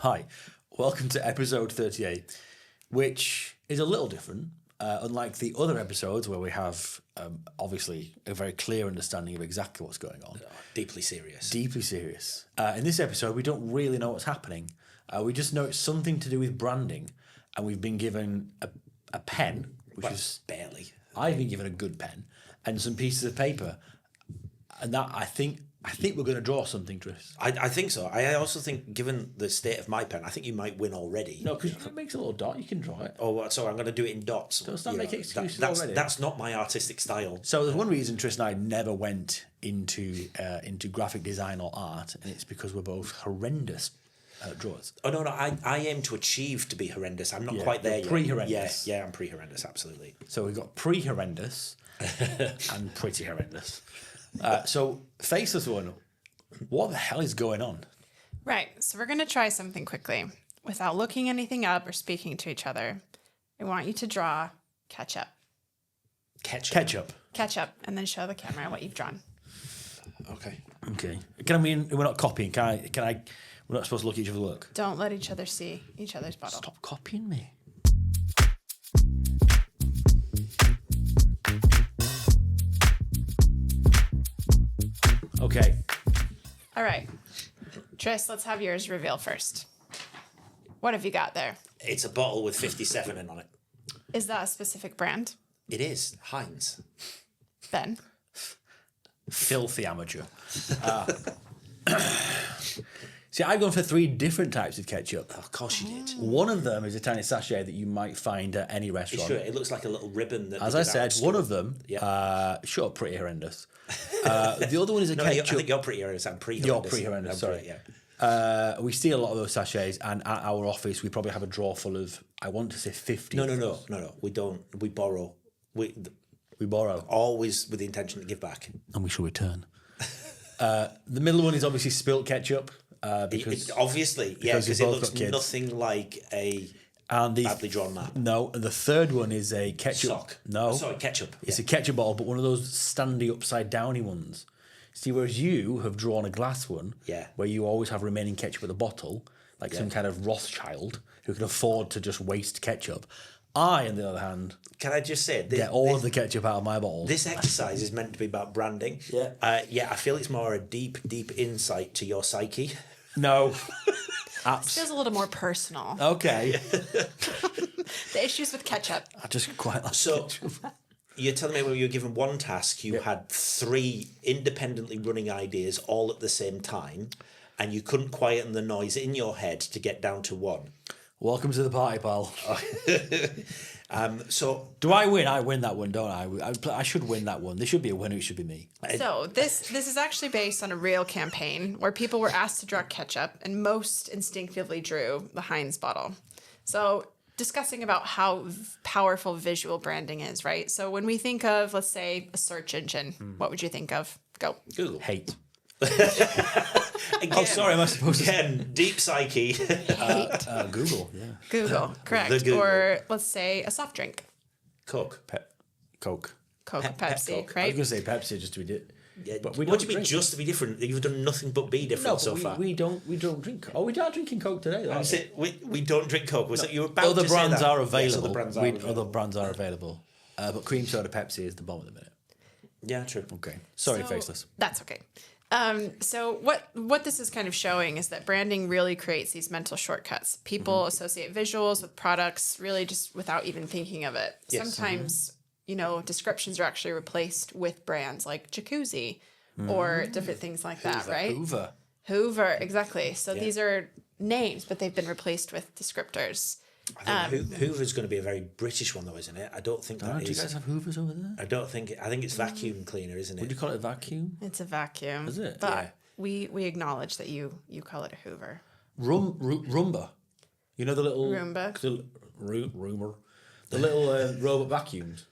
Hi, welcome to episode 38, which is a little different. Unlike the other episodes where we have, obviously, a very clear understanding of exactly what's going on. Deeply serious. Deeply serious. In this episode, we don't really know what's happening. We just know it's something to do with branding, and we've been given a pen, which is... Barely. I've been given a good pen, and some pieces of paper. And that, I think we're going to draw something, Tris. I think so. I also think, given the state of my pen, I think you might win already. No, because it makes a little dot. You can draw it. Oh, so I'm going to do it in dots. Don't start making excuses that's, already. That's not my artistic style. So there's one reason Tris and I never went into graphic design or art, and it's because we're both horrendous drawers. Oh, no, I aim to achieve to be horrendous. I'm not quite there yet. Pre-horrendous. Yeah, I'm pre-horrendous, absolutely. So we've got pre-horrendous and pretty horrendous. So, Faceless One, what the hell is going on? Right, so we're going to try something quickly. Without looking anything up or speaking to each other, I want you to draw ketchup. Ketchup. Ketchup, and then show the camera what you've drawn. Okay. We're not copying. We're not supposed to look at each other's work. Don't let each other see each other's bottle. Stop copying me. Okay. All right. Tris, let's have yours reveal first. What have you got there? It's a bottle with 57 in on it. Is that a specific brand? It is. Heinz. Ben? Filthy amateur. See, I've gone for 3 different types of ketchup. Oh, of course you did. One of them is a tiny sachet that you might find at any It's restaurant. true. It looks like a little ribbon. That As I said, one of them, shut up, pretty horrendous. The other one is a ketchup. I think you're pretty horrendous. I'm pre-horrendous. You're pre-horrendous, sorry. Yeah. We steal a lot of those sachets, and at our office, we probably have a drawer full of, I want to say 50. No. We don't. We borrow. We borrow. Always with the intention to give back. And we shall return. The middle one is obviously spilt ketchup. Because it looks nothing like a badly drawn map. No, and the third one is a ketchup. Sock. No. Oh, sorry, ketchup. It's a ketchup bottle, but one of those standy upside downy ones. See, whereas you have drawn a glass one, where you always have remaining ketchup at the bottle, like some kind of Rothschild who can afford to just waste ketchup. I, on the other hand, can I just say, get all of the ketchup out of my bottle. This exercise is meant to be about branding. Yeah. I feel it's more a deep insight to your psyche. No. This feels a little more personal. Okay. The issues with ketchup. I just quite like ketchup. You're telling me when you were given one task, you had 3 independently running ideas all at the same time, and you couldn't quieten the noise in your head to get down to 1. Welcome to the party, pal. So do I win? I win that one, don't I? I should win that one. There should be a winner. It should be me. So this is actually based on a real campaign where people were asked to draw ketchup, and most instinctively drew the Heinz bottle. So discussing about how powerful visual branding is, right? So when we think of, let's say, a search engine, what would you think of? Go. Google. Hate. Again, sorry, am I supposed to... deep psyche. Google, yeah. Google, correct. Google. Or let's say a soft drink. Coke. Coke. Pepsi, Coke. right? I was going to say Pepsi just to be different. Yeah, but what do you mean just to be different? You've done nothing but be different so far. We don't drink. Oh, we are drinking Coke today. We don't drink Coke. Was it you were about other to brands say that? are available. Yes, Other brands are available. But cream soda Pepsi is the bomb at the minute. Yeah, true. Okay. Sorry, Faceless. That's okay. So what this is kind of showing is that branding really creates these mental shortcuts. People associate visuals with products really just without even thinking of it. Yes. Sometimes, descriptions are actually replaced with brands like jacuzzi or different things like that, right? Hoover, exactly. So these are names, but they've been replaced with descriptors. I think Hoover's going to be a very British one, though, isn't it? I don't think that is. Do you guys have Hoovers over there? I don't think. I think it's vacuum cleaner, isn't it? Would you call it a vacuum? It's a vacuum. Is it? But Yeah. we acknowledge that you call it a Hoover. Roomba. You know the little... Roomba? Roomba. The little robot vacuums.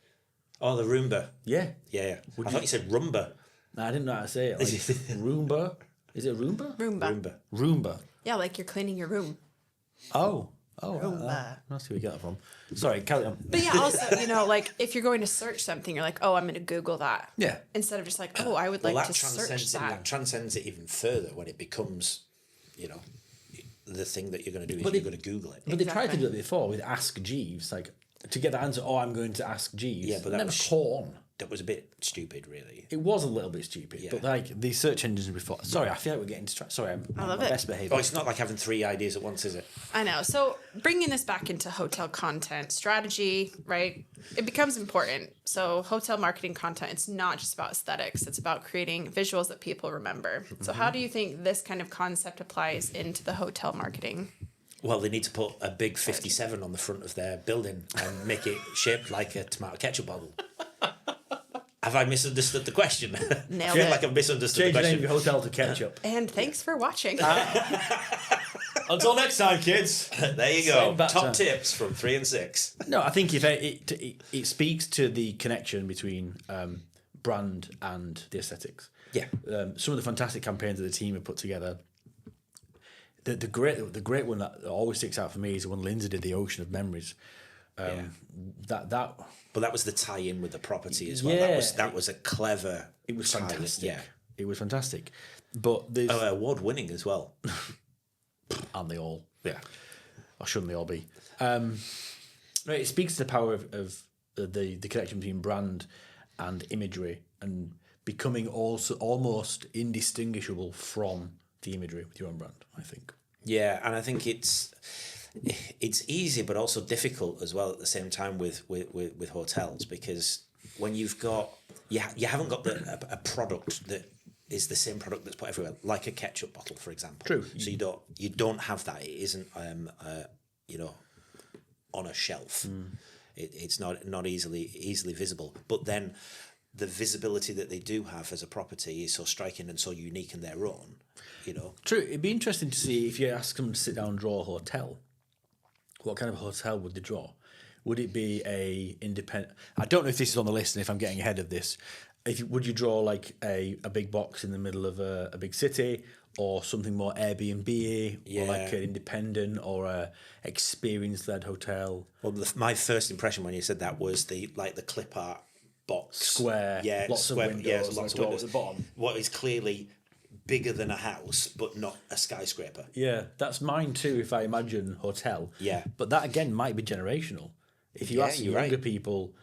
Oh, the Roomba. Yeah. Yeah. I thought you said Roomba. No, I didn't know how to say it. Like, Roomba. Is it Roomba? Roomba. Yeah, like you're cleaning your room. Oh, that's where we get that from. Sorry, carry on. But yeah, also, like if you're going to search something, you're like, oh, I'm going to Google that. Yeah. Instead of just like, oh, I would like to search that. That transcends it even further when it becomes, the thing that you're going to do is you're going to Google it. But they tried to do it before with Ask Jeeves, like to get the answer. Oh, I'm going to ask Jeeves. Yeah, but that never was caught on. That was a bit stupid, really. It was a little bit stupid, but like the search engines before. Sorry, I feel like we're getting distracted. Sorry, I love my it. best behaviour. Oh, it's not like having 3 ideas at once, is it? I know. So bringing this back into hotel content strategy, right? It becomes important. So hotel marketing content, it's not just about aesthetics. It's about creating visuals that people remember. So how do you think this kind of concept applies into the hotel marketing? Well, they need to put a big 57 on the front of their building and make it shaped like a tomato ketchup bottle. Have I misunderstood the question? Nailed I feel it. like I've misunderstood Change the the name question. of your hotel to Ketchup. And thanks for watching. Until next time, kids. There you go. Top tips from 3 and 6. No, I think if it speaks to the connection between brand and the aesthetics. Yeah. Some of the fantastic campaigns that the team have put together. The great one that always sticks out for me is the one Lindsay did, the Ocean of Memories. But that was the tie-in with the property as well. Yeah, that was a clever. It was tie-in, fantastic. Yeah. It was fantastic. But there's Award-winning as well. and they all, Yeah. or shouldn't they all be? No, it speaks to the power of the connection between brand and imagery and becoming also almost indistinguishable from the imagery with your own brand, I think. Yeah, and I think it's easy but also difficult as well at the same time with hotels, because when you've got you haven't got a product that is the same product that's put everywhere, like a ketchup bottle, for example. True. So you don't have that. It isn't on a shelf. It's not easily visible. But then the visibility that they do have as a property is so striking and so unique in their own. True. It'd be interesting to see if you ask them to sit down and draw a hotel. What kind of hotel would they draw? Would it be a independent? I don't know if this is on the list and if I'm getting ahead of this. Would you draw like a big box in the middle of a big city, or something more Airbnb, or like an independent or a experience-led hotel? Well, my first impression when you said that was the clip art box, Square, lots of windows, lots of doors windows at the bottom. What is clearly bigger than a house, but not a skyscraper. Yeah, that's mine too. If I imagine hotel, Yeah. but that again might be generational. If you ask younger people,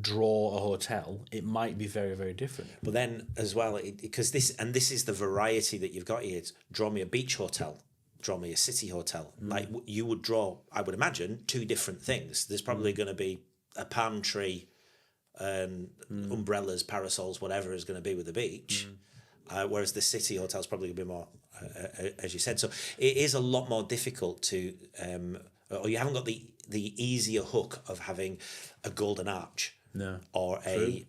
draw a hotel, it might be very, very different. But then as well, because this is the variety that you've got here. It's draw me a beach hotel, draw me a city hotel. Like you would draw, I would imagine, 2 different things. There's probably going to be a palm tree, and umbrellas, parasols, whatever is going to be with the beach. Whereas the city hotel is probably going to be more, as you said. So it is a lot more difficult to, or you haven't got the easier hook of having a golden arch, or a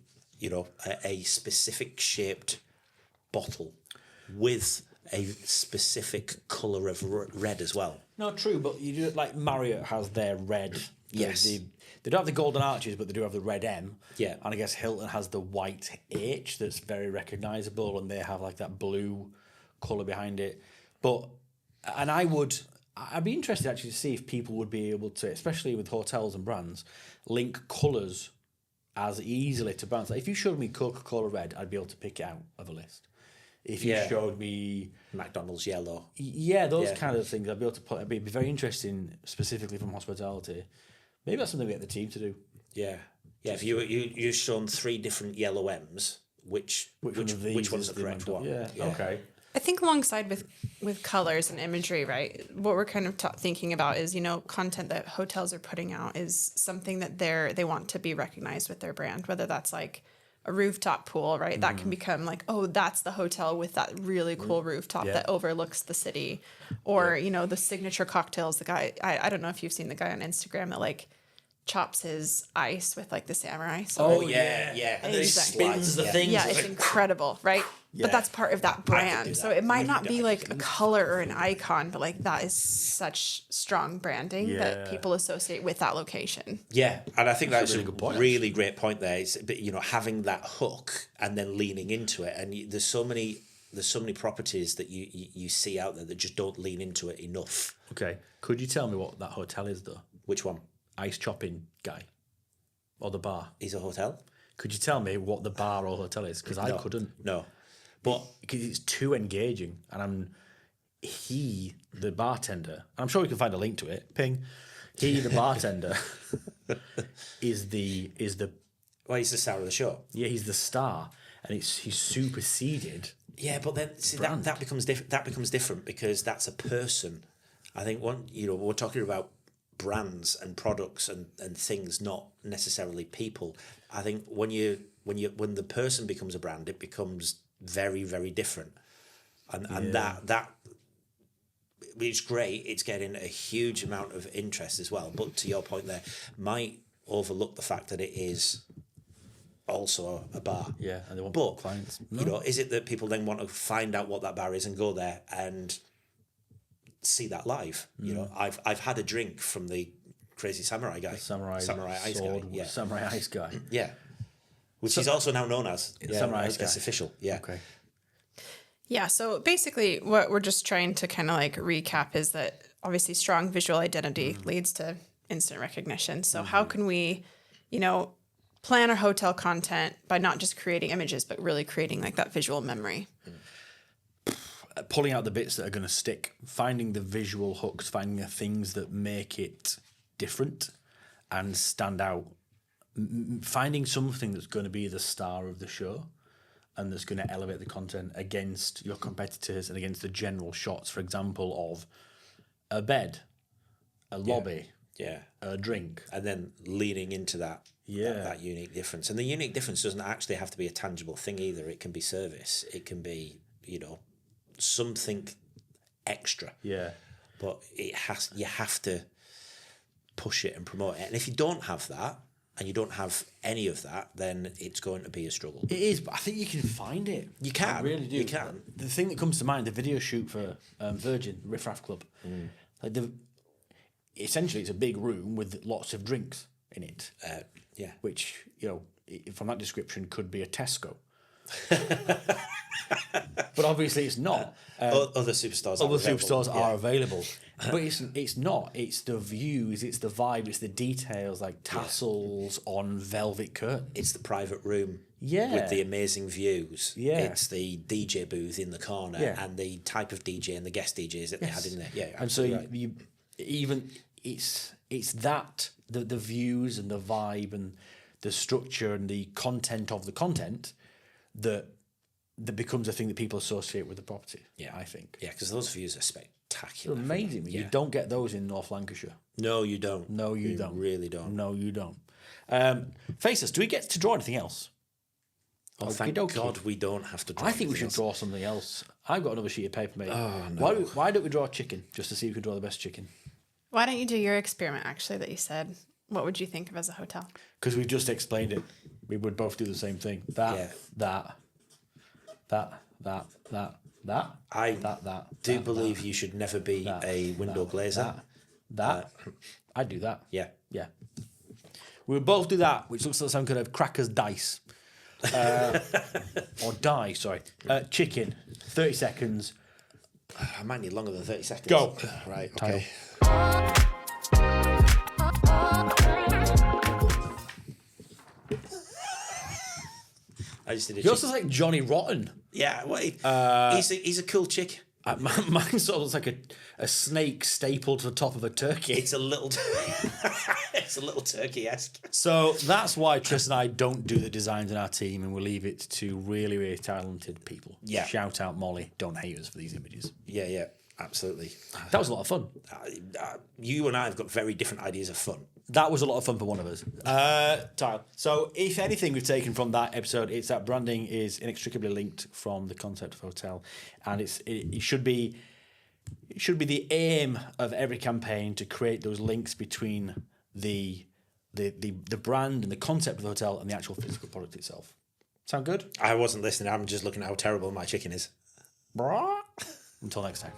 specific shaped bottle with a specific colour of red as well. No, true, but you do like Marriott has their red. Yes. They don't have the golden arches, but they do have the red M. Yeah. And I guess Hilton has the white H that's very recognisable, and they have like that blue colour behind it. I'd be interested actually to see if people would be able to, especially with hotels and brands, link colours as easily to brands. Like if you showed me Coca-Cola red, I'd be able to pick it out of a list. If you showed me McDonald's yellow, those kind of things, I'd be able to put. It'd be very interesting, specifically from hospitality. Maybe that's something we get the team to do. Yeah. If you've shown 3 different yellow M's, which one's the correct one? Yeah. Okay. I think alongside with colors and imagery, right, what we're kind of thinking about is, content that hotels are putting out is something that they want to be recognized with their brand, whether that's like a rooftop pool, right? That can become like, oh, that's the hotel with that really cool rooftop that overlooks the city. Or, the signature cocktails, the guy, I don't know if you've seen the guy on Instagram that like chops his ice with like the samurai sword. Oh, yeah. And he spins the thing. Yeah, it's incredible, right? Yeah. But that's part of that brand. So it might not be like a color or an icon, but like that is such strong branding that people associate with that location. Yeah, and I think that's a really a good point, really great point there. Is having that hook and then leaning into it. And there's so many properties that you see out there that just don't lean into it enough. Okay. Could you tell me what that hotel is though? Which one? Ice chopping guy, or the bar? Is a hotel? Could you tell me what the bar or hotel is? Because I couldn't. No. But because it's too engaging, and he, the bartender, I'm sure we can find a link to it. Ping. He, the bartender, is the. Well, he's the star of the show. Yeah, he's the star, and he's superseded. Yeah, but then see, that becomes different. That becomes different because that's a person. I think we're talking about brands and products and things, not necessarily people. I think when the person becomes a brand, it becomes very, very different, and that it's great. It's getting a huge amount of interest as well. But to your point, there might overlook the fact that it is also a bar. Yeah, and they want clients. No. Is it that people then want to find out what that bar is and go there and see that live? I've had a drink from the crazy samurai guy, samurai ice guy, samurai ice guy, which is also now known as samurai ice guy. It's official, okay. Yeah, so basically what we're just trying to kind of like recap is that obviously strong visual identity leads to instant recognition. So how can we, plan our hotel content by not just creating images, but really creating like that visual memory? Pulling out the bits that are going to stick, finding the visual hooks, finding the things that make it different and stand out, finding something that's going to be the star of the show and that's going to elevate the content against your competitors and against the general shots, for example, of a bed, a lobby, a drink. And then leaning into that unique difference. And the unique difference doesn't actually have to be a tangible thing either. It can be service. It can be, something extra. Yeah. But you have to push it and promote it. And if you don't have that, and you don't have any of that, then it's going to be a struggle. It is, but I think you can find it. You can. I really do. You can. The thing that comes to mind, the video shoot for Virgin, Riff Raff Club. Essentially, it's a big room with lots of drinks in it. Which, from that description, could be a Tesco. But obviously it's not. Other superstars are available. But it's not. It's the views, it's the vibe, it's the details, like tassels on velvet curtains. It's the private room with the amazing views. Yeah. It's the DJ booth in the corner and the type of DJ and the guest DJs that they had in there. Yeah, and so it's that, the views and the vibe and the structure and the content of the content that becomes a thing that people associate with the property. Yeah, I think. Yeah, because those views are spectacular. They're amazing. You don't get those in North Lancashire. No, you don't. No, you don't. Really don't. No, you don't. Faceless, do we get to draw anything else? Oh, thank God we don't have to draw. I think we should draw something else. I've got another sheet of paper, mate. Oh, no. Why don't we draw a chicken, just to see who can draw the best chicken? Why don't you do your experiment, actually, that you said? What would you think of as a hotel? Because we just explained it. We would both do the same thing. I believe you should never be a window glazer. I'd do that. Yeah. Yeah. We would both do that, which looks like some kind of crackers dice. Or die, sorry. Chicken, 30 seconds. I might need longer than 30 seconds. Go. Right, okay. I just did a Yours looks like Johnny Rotten. Yeah, wait. He's a cool chick. Mine sort of looks like a snake stapled to the top of a turkey. It's a little turkey-esque. So that's why Tris and I don't do the designs in our team, and we leave it to really, really talented people. Yeah. Shout out Molly. Don't hate us for these images. Yeah, absolutely. That was a lot of fun. You and I have got very different ideas of fun. That was a lot of fun for one of us. Tile. So if anything we've taken from that episode, it's that branding is inextricably linked from the concept of hotel, and it should be the aim of every campaign to create those links between the brand and the concept of the hotel and the actual physical product itself. Sound good? I wasn't listening. I'm just looking at how terrible my chicken is. Until next time.